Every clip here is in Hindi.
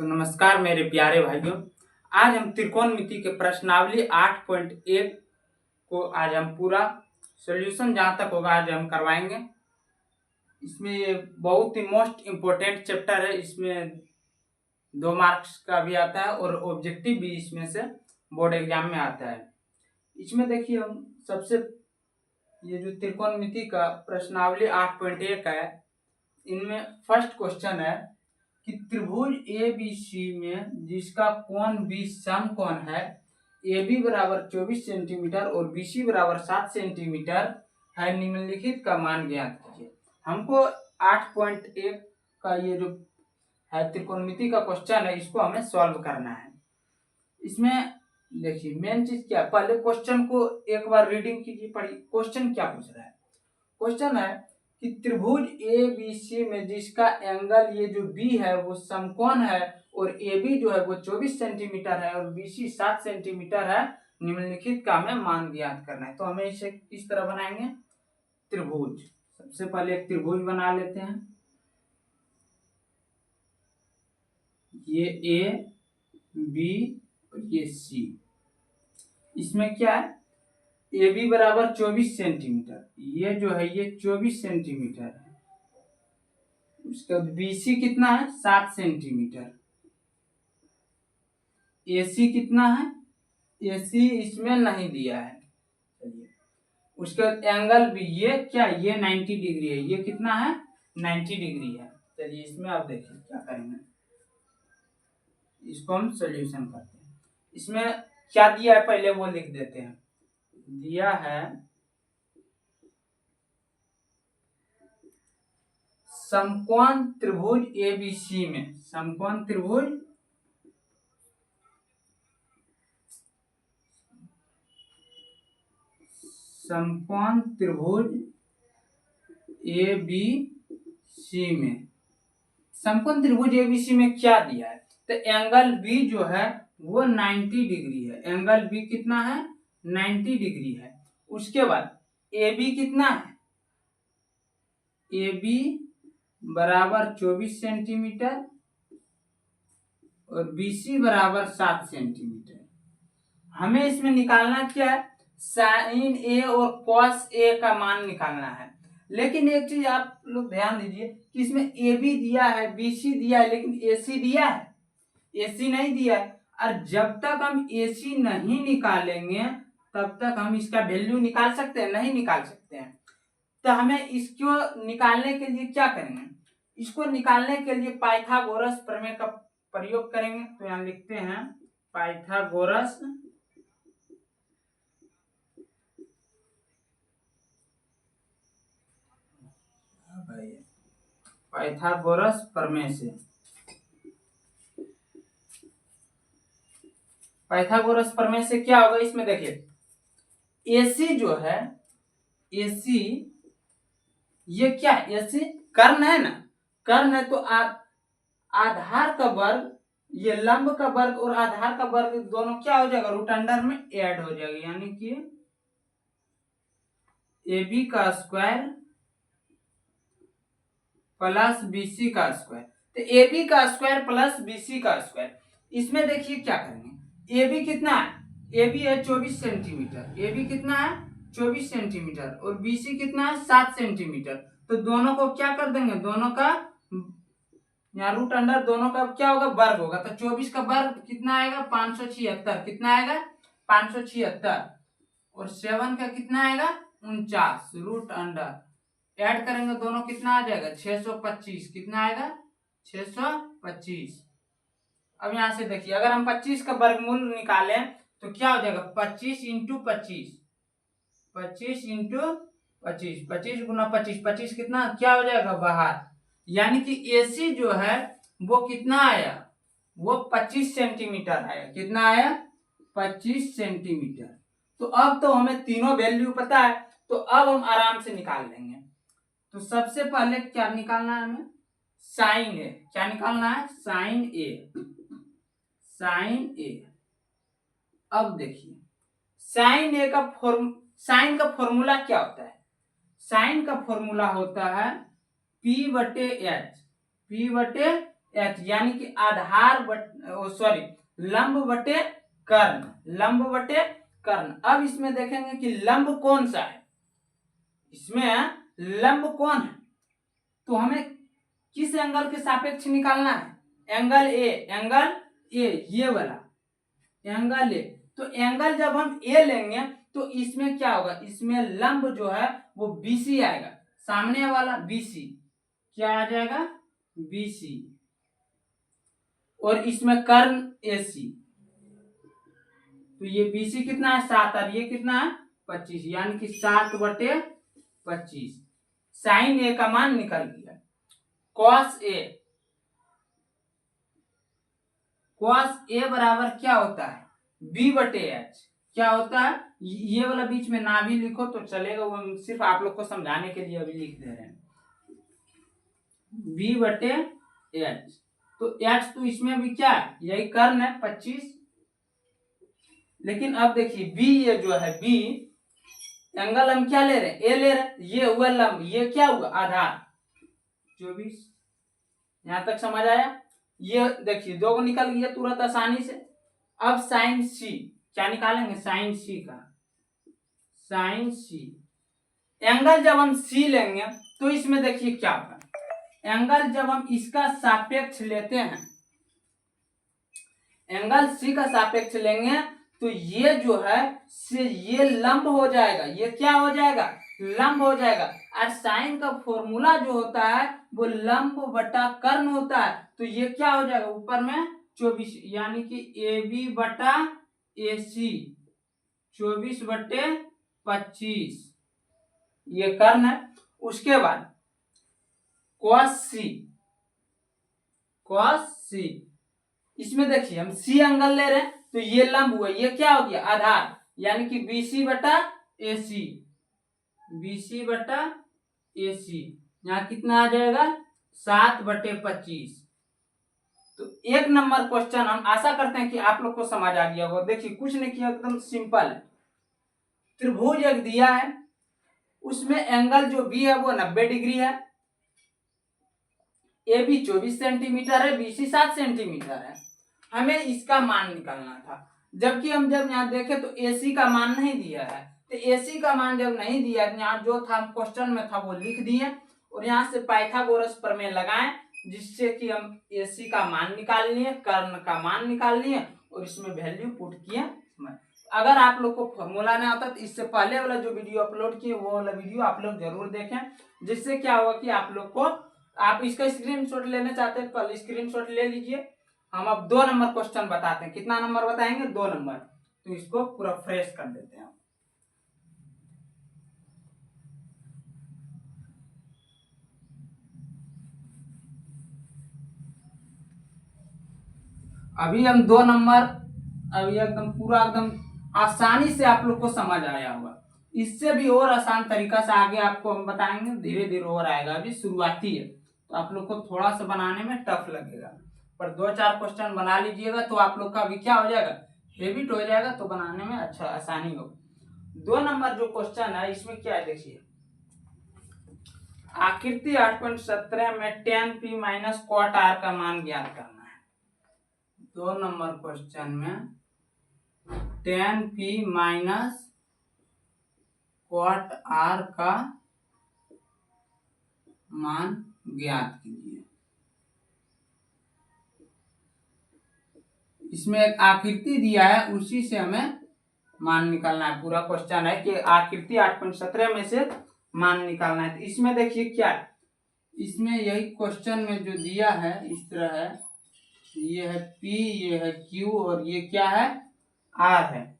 तो नमस्कार मेरे प्यारे भाइयों। आज हम त्रिकोणमिति के प्रश्नावली 8.1 को आज हम पूरा सॉल्यूशन जहाँ तक होगा आज हम करवाएंगे। इसमें ये बहुत ही मोस्ट इम्पोर्टेंट चैप्टर है। इसमें 2 मार्क्स का भी आता है और ऑब्जेक्टिव भी इसमें से बोर्ड एग्जाम में आता है। इसमें देखिए हम सबसे ये जो त्रिकोणमिति का प्रश्नावली 8.1 है, इनमें फर्स्ट क्वेश्चन है कि त्रिभुज ABC में जिसका कोण B समकोण है, AB बराबर 24 सेंटीमीटर और BC बराबर 7 सेंटीमीटर है, निम्नलिखित का मान ज्ञात कीजिए। हमको 8.1 का ये जो है त्रिकोणमिति का क्वेश्चन है, इसको हमें सॉल्व करना है। इसमें देखिए मेन चीज क्या है, पहले क्वेश्चन को एक बार रीडिंग कीजिए, पढ़िए क्वेश्चन क्या पूछ रहा है। क्वेश्चन है कि त्रिभुज ABC में जिसका एंगल ये जो B है वो समकोण है और AB जो है वो 24 सेंटीमीटर है और BC 7 सेंटीमीटर है, निम्नलिखित का हमें मान ज्ञात करना है। तो हमें इसे किस तरह बनाएंगे, त्रिभुज। सबसे पहले एक त्रिभुज बना लेते हैं। ये A B और ये C। इसमें क्या है, AB बराबर 24 सेंटीमीटर, ये जो है ये 24 सेंटीमीटर है। उसके बाद BC कितना है, 7 सेंटीमीटर। AC कितना है, AC इसमें नहीं दिया है। चलिए उसके बाद एंगल भी ये क्या, ये 90 डिग्री है। ये कितना है, 90 डिग्री है। चलिए इसमें आप देखिए क्या करेंगे, इसको हम सॉल्यूशन करते हैं। इसमें क्या दिया है पहले वो लिख देते हैं। दिया है समकोण त्रिभुज ABC में, समकोण त्रिभुज ABC में, समकोण त्रिभुज ABC में क्या दिया है, तो एंगल B जो है वो 90 डिग्री है। एंगल B कितना है, 90 डिग्री है। उसके बाद AB कितना है, AB बराबर 24 सेंटीमीटर और BC बराबर 7 सेंटीमीटर। हमें इसमें निकालना क्या है, साइन A और कॉस A का मान निकालना है। लेकिन एक चीज आप लोग ध्यान दीजिए कि इसमें AB दिया है, BC दिया है, लेकिन AC दिया है, AC नहीं दिया है। और जब तक हम AC नहीं निकालेंगे तब तक हम इसका वैल्यू निकाल सकते हैं, नहीं निकाल सकते हैं। तो हमें इसको निकालने के लिए क्या करेंगे, इसको निकालने के लिए पाइथागोरस प्रमेय का प्रयोग करेंगे। तो यहाँ लिखते हैं पाइथागोरस प्रमेय से। पाइथागोरस प्रमेय से क्या होगा, इसमें देखिए AC जो है, AC ये क्या है, AC कर्ण है ना, कर्ण है। तो आधार का वर्ग, ये लंब का वर्ग और आधार का वर्ग दोनों क्या हो जाएगा, रूट अंडर में ऐड हो जाएगा। यानी कि AB का स्क्वायर प्लस BC का स्क्वायर। तो AB का स्क्वायर प्लस BC का स्क्वायर। इसमें देखिए क्या करेंगे, AB कितना है, AB है 24 सेंटीमीटर। AB कितना है, 24 सेंटीमीटर और BC कितना है, 7 सेंटीमीटर। तो दोनों को क्या कर देंगे, दोनों का यहाँ रूट अंडर, दोनों का क्या होगा, वर्ग होगा। तो 24 का वर्ग कितना आएगा, 576। कितना आएगा, 576 और 7 का कितना आएगा, 49। रूट अंडर ऐड करेंगे दोनों, कितना आ जाएगा, 625। कितना आएगा, 625। अब यहां से देखिए अगर हम 25 का वर्गमूल निकालें तो क्या हो जाएगा, 25 इंटू 25, 25 इंटू 25, 25 गुना 25, 25 कितना क्या हो जाएगा, बाहर। यानी कि AC जो है वो कितना आया, वो 25 सेंटीमीटर आया। कितना आया, 25 सेंटीमीटर। तो अब तो हमें तीनों वैल्यू पता है, तो अब हम आराम से निकाल लेंगे। तो सबसे पहले क्या निकालना है हमें, साइन A। क्या निकालना है, साइन A, साइन A। अब देखिए साइन A का साइन का फॉर्मूला क्या होता है, साइन का फॉर्मूला होता है P/H, P/H एच, यानी कि आधार सॉरी लंब बटे कर्ण, लंब बटे कर्ण। अब इसमें देखेंगे कि लंब कौन सा है, इसमें लंब कौन है, तो हमें किस एंगल के सापेक्ष निकालना है, एंगल ए, एंगल ए, ये वाला एंगल ए। तो एंगल जब हम ए लेंगे तो इसमें क्या होगा, इसमें लंब जो है वो बीसी आएगा, सामने वाला बीसी क्या आ जाएगा, बीसी, और इसमें कर्ण एसी। तो ये बीसी कितना है 7 और ये कितना है 25, यानी कि 7/25। साइन ए का मान निकल गया। कॉस ए, कॉस ए बराबर क्या होता है, b/h। क्या होता है, ये वाला बीच में ना भी लिखो तो चलेगा, वो सिर्फ आप लोग को समझाने के लिए अभी लिख दे रहे हैं, b/h। तो h तो इसमें भी क्या है, यही कर्ण है 25। लेकिन अब देखिए b, ये जो है b एंगल हम क्या ले रहे हैं, ए ले रहे हैं, ये हुआ लंब, ये क्या हुआ आधार 24। यहां तक समझ आया। ये देखिए 2 को निकल गया तुरंत आसानी से। अब साइन सी क्या निकालेंगे, साइन सी का, साइन सी एंगल जब हम सी लेंगे तो इसमें देखिए क्या होगा, एंगल जब हम इसका सापेक्ष लेते हैं, एंगल सी का सापेक्ष लेंगे तो ये जो है से ये लंब हो जाएगा, ये क्या हो जाएगा, लंब हो जाएगा। और साइन का फॉर्मूला जो होता है वो लंब बटा कर्ण होता है, तो ये क्या हो जाएगा ऊपर में 24, यानी कि ए बी बटा ए सी 24/25, ये कर्ण है। उसके बाद cos सी, cos सी, इसमें देखिए हम सी एंगल ले रहे हैं तो ये लंब हुआ, ये क्या हो गया आधार, यानी कि BC बटा AC, BC बटा AC, यहाँ कितना आ जाएगा 7/25। तो 1 नंबर क्वेश्चन हम आशा करते हैं कि आप लोग को समझ आ गया होगा। देखिए कुछ नहीं किया, एकदम सिंपल है। त्रिभुज एक दिया है, उसमें एंगल जो बी है वो 90 डिग्री है, ए बी 24 सेंटीमीटर है, BC 7 सेंटीमीटर है। हमें इसका मान निकालना था, जबकि हम जब यहाँ देखें तो AC का मान नहीं दिया है। तो AC का मान जब नहीं दिया, यहाँ जो था क्वेश्चन में था वो लिख दिए, और यहाँ से पाइथागोरस प्रमेय लगाएं, जिससे कि हम AC का मान निकाल लिए, कर्ण का मान निकाल लिए, और इसमें वैल्यू पुट किए। अगर आप लोग को फॉर्मूला नहीं आता तो इससे पहले वाला जो वीडियो अपलोड किए वो वाला वीडियो आप लोग जरूर देखें, जिससे क्या होगा कि आप लोग को, आप इसका स्क्रीनशॉट लेना चाहते हैं तो स्क्रीनशॉट ले लीजिए। हम अब 2 नंबर क्वेश्चन बताते हैं। कितना नंबर बताएंगे, 2 नंबर। तो इसको पूरा फ्रेश कर देते हैं। अभी हम 2 नंबर, अभी एकदम पूरा एकदम आसानी से आप लोग को समझ आया होगा। इससे भी और आसान तरीका से आगे आपको हम बताएंगे, धीरे धीरे और आएगा, अभी शुरुआती है तो आप लोग को थोड़ा सा बनाने में टफ लगेगा, पर 2-4 क्वेश्चन बना लीजिएगा तो आप लोग का भी क्या हो जाएगा, हैबिट हो जाएगा, तो बनाने में अच्छा आसानी होगा। 2 नंबर जो क्वेश्चन है इसमें क्या है, देखिए आकृति 8.17 में tan p minus cot r का मान ज्ञात करना है। 2 नंबर क्वेश्चन में tan p minus cot r का मान ज्ञात कीजिए। इसमें एक आकृति दिया है, उसी से हमें मान निकालना है। पूरा क्वेश्चन है कि आकृति 8.17 में से मान निकालना है। तो इसमें देखिए क्या है, इसमें यही क्वेश्चन में जो दिया है इस तरह है, ये है P, ये है Q, और ये क्या है R है।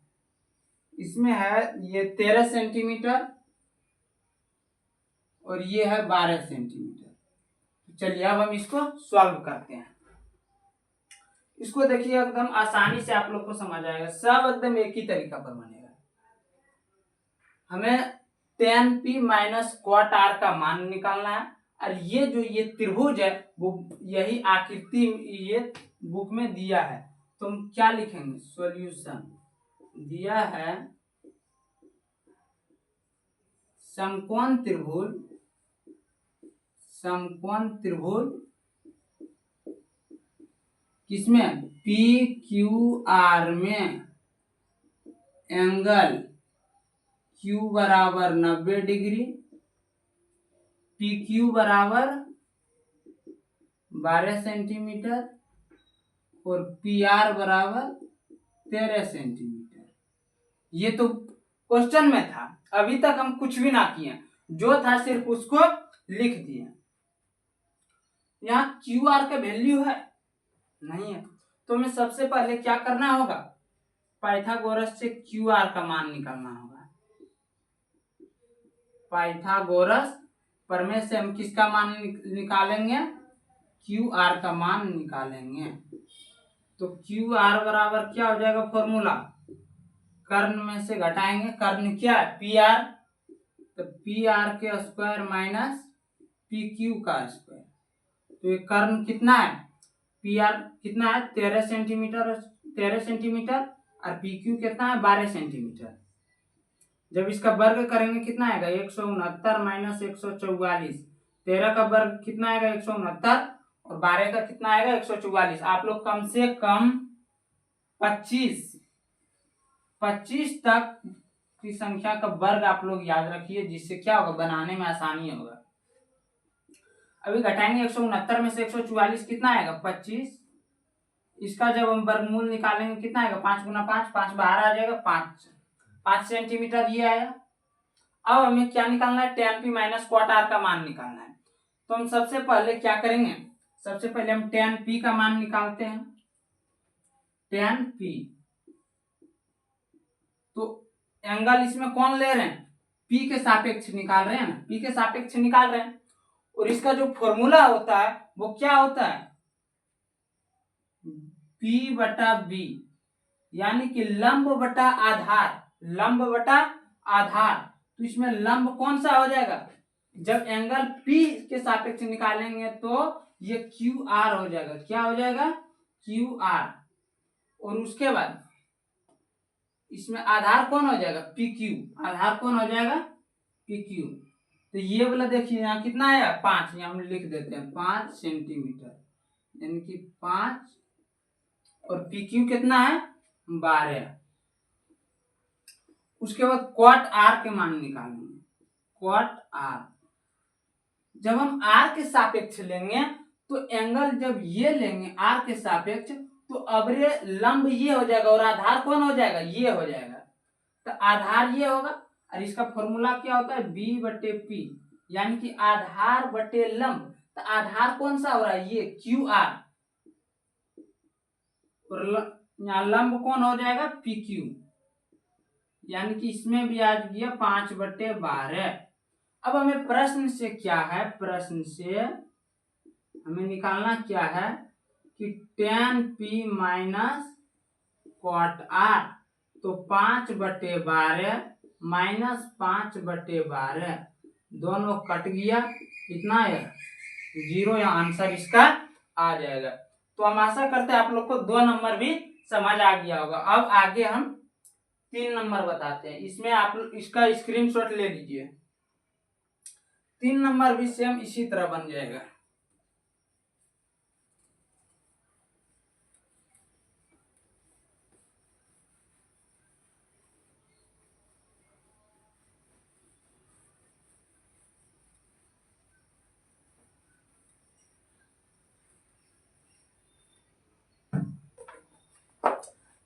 इसमें है ये 13 सेंटीमीटर और ये है 12 सेंटीमीटर। चलिए अब हम इसको सॉल्व करते हैं। इसको देखिए एकदम आसानी से आप लोग को समझ आएगा, सब एकदम एक ही तरीका पर बनेगा। हमें tan p minus cot r का मान निकालना है, और ये जो ये त्रिभुज है वो यही आकृति ये बुक में दिया है, तो हम क्या लिखेंगे, सॉल्यूशन दिया है समकोण त्रिभुज, समकोण त्रिभुज किसमें, पी क्यू आर में एंगल क्यू बराबर 90 डिग्री, पी क्यू बराबर 12 सेंटीमीटर और पी आर बराबर 13 सेंटीमीटर। ये तो क्वेश्चन में था, अभी तक हम कुछ भी ना किए, जो था सिर्फ उसको लिख दिए। यहाँ क्यू आर का वैल्यू है नहीं है, तो हमें सबसे पहले क्या करना होगा, पाइथागोरस से क्यू आर का मान निकालना होगा। पाइथागोरस प्रमेय से हम किसका मान निकालेंगे, क्यू आर का मान निकालेंगे। तो क्यू आर बराबर क्या हो जाएगा, फॉर्मूला कर्ण में से घटाएंगे, कर्ण क्या है, पी आर, तो पी आर के स्क्वायर माइनस पी क्यू का स्क्वायर। तो ये कर्ण कितना है, पी आर कितना है 13 सेंटीमीटर और पी क्यू कितना है 12 सेंटीमीटर। जब इसका वर्ग करेंगे कितना आएगा 169 माइनस 144, 13 का वर्ग कितना आएगा 169 और 12 का कितना आएगा 144। आप लोग कम से कम 25 तक की संख्या का वर्ग आप लोग याद रखिए, जिससे क्या होगा, बनाने में आसानी होगा। अभी घटाएंगे 169 में से 144 कितना आएगा 25, इसका जब हम वर्गमूल निकालेंगे कितना आएगा 5 गुना 5, 5 बाहर आ जाएगा 5 सेंटीमीटर ये आया। अब हमें क्या निकालना है, tan p minus cot r का मान निकालना है। तो हम सबसे पहले क्या करेंगे, सबसे पहले हम tan p का मान निकालते हैं। tan p, तो एंगल इसमें कौन ले रहे हैं, p के सापेक्ष निकाल रहे हैं ना, p के सापेक्ष निकाल रहे हैं। और इसका जो फॉर्मूला होता है वो क्या होता है, p बटा b, यानी कि लंब बटा आधार, लंब बटा आधार। तो इसमें लंब कौन सा हो जाएगा, जब एंगल p के सापेक्ष निकालेंगे तो ये क्यू आर हो जाएगा, क्या हो जाएगा क्यू आर। और उसके बाद इसमें आधार कौन हो जाएगा पी क्यू, आधार कौन हो जाएगा पी क्यू। तो ये वाला देखिए यहाँ कितना है 5, यहाँ हम लिख देते हैं 5 सेंटीमीटर, यानी कि 5 और पी क्यू कितना है 12। उसके बाद cot r के मान निकालेंगे, cot r जब हम r के सापेक्ष लेंगे तो एंगल जब ये लेंगे r के सापेक्ष तो अबरे लंब ये हो जाएगा और आधार कौन हो जाएगा ये हो जाएगा। तो आधार ये होगा और इसका फॉर्मूला क्या होता है b बटे p, यानी कि आधार बटे लंब। तो आधार कौन सा हो रहा है ये क्यू आर, और यहाँ लंब कौन हो जाएगा पी क्यू, यानी कि इसमें भी आ गया 5/12। अब हमें प्रश्न से क्या है, प्रश्न से हमें निकालना क्या है कि tan p minus cot r, तो 5/12 माइनस 5/12 दोनों कट गया, कितना है 0, या आंसर इसका आ जाएगा। तो हम आशा करते हैं आप लोग को 2 नंबर भी समझ आ गया होगा। अब आगे हम 3 नंबर बताते हैं, इसमें आप इसका स्क्रीनशॉट ले लीजिए। 3 नंबर भी सेम इसी तरह बन जाएगा।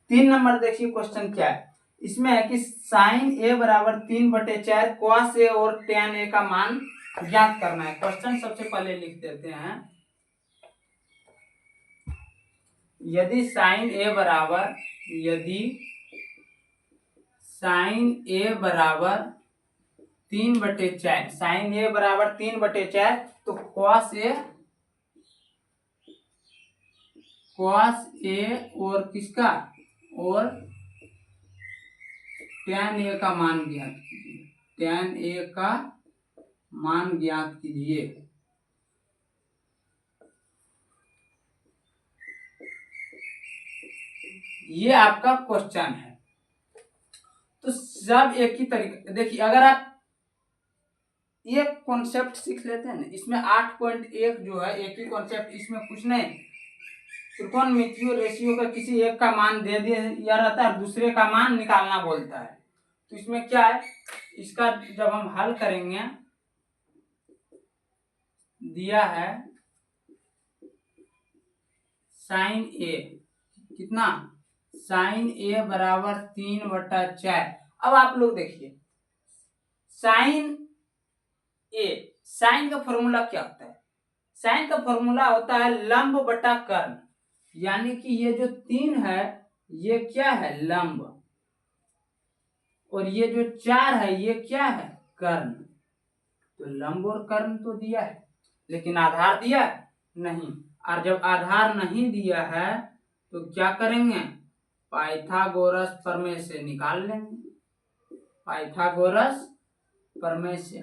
तीन नंबर देखिए क्वेश्चन क्या है, इसमें है कि साइन ए बराबर 3/4 कॉस ए और tan ए का मान ज्ञात करना है। क्वेश्चन सबसे पहले लिख देते हैं, यदि साइन ए बराबर 3/4, साइन ए बराबर 3/4, तो कॉस ए और किसका और tan ए का मान ज्ञात कीजिए, tan ए का मान ज्ञात कीजिए। ये आपका क्वेश्चन है। तो सब एक ही तरीके, देखिए अगर आप ये कॉन्सेप्ट सीख लेते हैं ना, इसमें 8.1 जो है एक ही कॉन्सेप्ट, इसमें कुछ नहीं, त्रिकोणमितीय रेशियो का किसी एक का मान दे दिया रहता है, दूसरे का मान निकालना बोलता है। तो इसमें क्या है, इसका जब हम हल करेंगे, दिया है साइन ए कितना, साइन ए बराबर 3/4। अब आप लोग देखिए साइन ए, साइन का फॉर्मूला क्या होता है, साइन का फॉर्मूला होता है लंब बटा कर्ण, यानी कि ये जो 3 है ये क्या है, लंब, और ये जो 4 है ये क्या है, कर्ण। तो लंब और कर्ण तो दिया है, लेकिन आधार दिया है नहीं। और जब आधार नहीं दिया है तो क्या करेंगे, पाइथागोरस प्रमेय से निकाल लेंगे। पाइथागोरस प्रमेय से,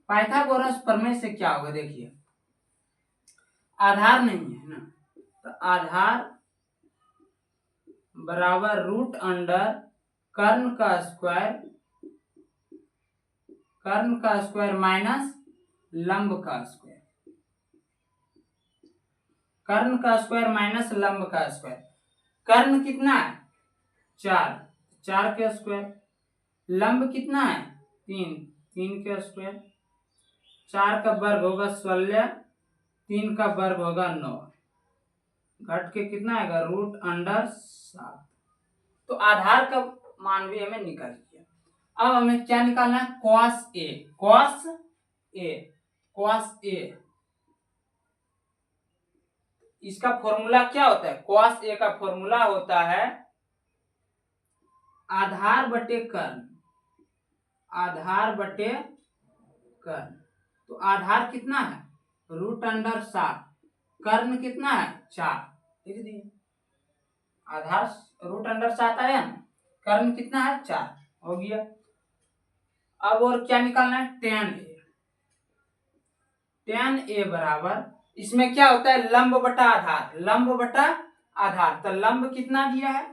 पाइथागोरस प्रमेय से क्या होगा, देखिए आधार नहीं है ना, तो आधार बराबर रूट अंडर कर्ण का स्क्वायर माइनस लंब का स्क्वायर, कर्ण का स्क्वायर माइनस लंब का स्क्वायर। कर्ण कितना है, 4 के स्क्वायर, लंब कितना है, 3 के स्क्वायर, 4 का वर्ग होगा 16, 3 का वर्ग होगा 9, घट के कितना आएगा, रूट अंडर 7। तो आधार का मान भी हमें निकाल दिया। अब हमें क्या निकालना है, कॉस ए। इसका फॉर्मूला क्या होता है, कॉस ए का फॉर्मूला होता है आधार बटे कर्ण, आधार बटे कर्ण। तो आधार कितना है, रूट अंडर 7, कर्ण कितना है, 4, लिख दिए। आधार रूट अंडर 7 आया ना, कर्ण कितना है, 4 हो गया। अब और क्या निकालना है, tan ए बराबर, इसमें क्या होता है, लंब बटा आधार, लंब बटा आधार। तो लंब कितना दिया है,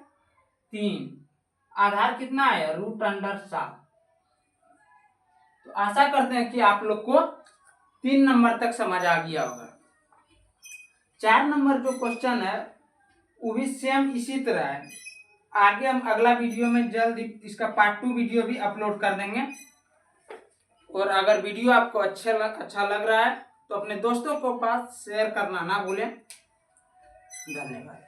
3, आधार कितना है, रूट अंडर 7। तो आशा करते हैं कि आप लोग को 3 नंबर तक समझ आ गया होगा। 4 नंबर जो क्वेश्चन है वो भी सेम इसी तरह है। आगे हम अगला वीडियो में जल्द इसका पार्ट 2 वीडियो भी अपलोड कर देंगे। और अगर वीडियो आपको अच्छा लग रहा है तो अपने दोस्तों को पास शेयर करना ना भूलें। धन्यवाद।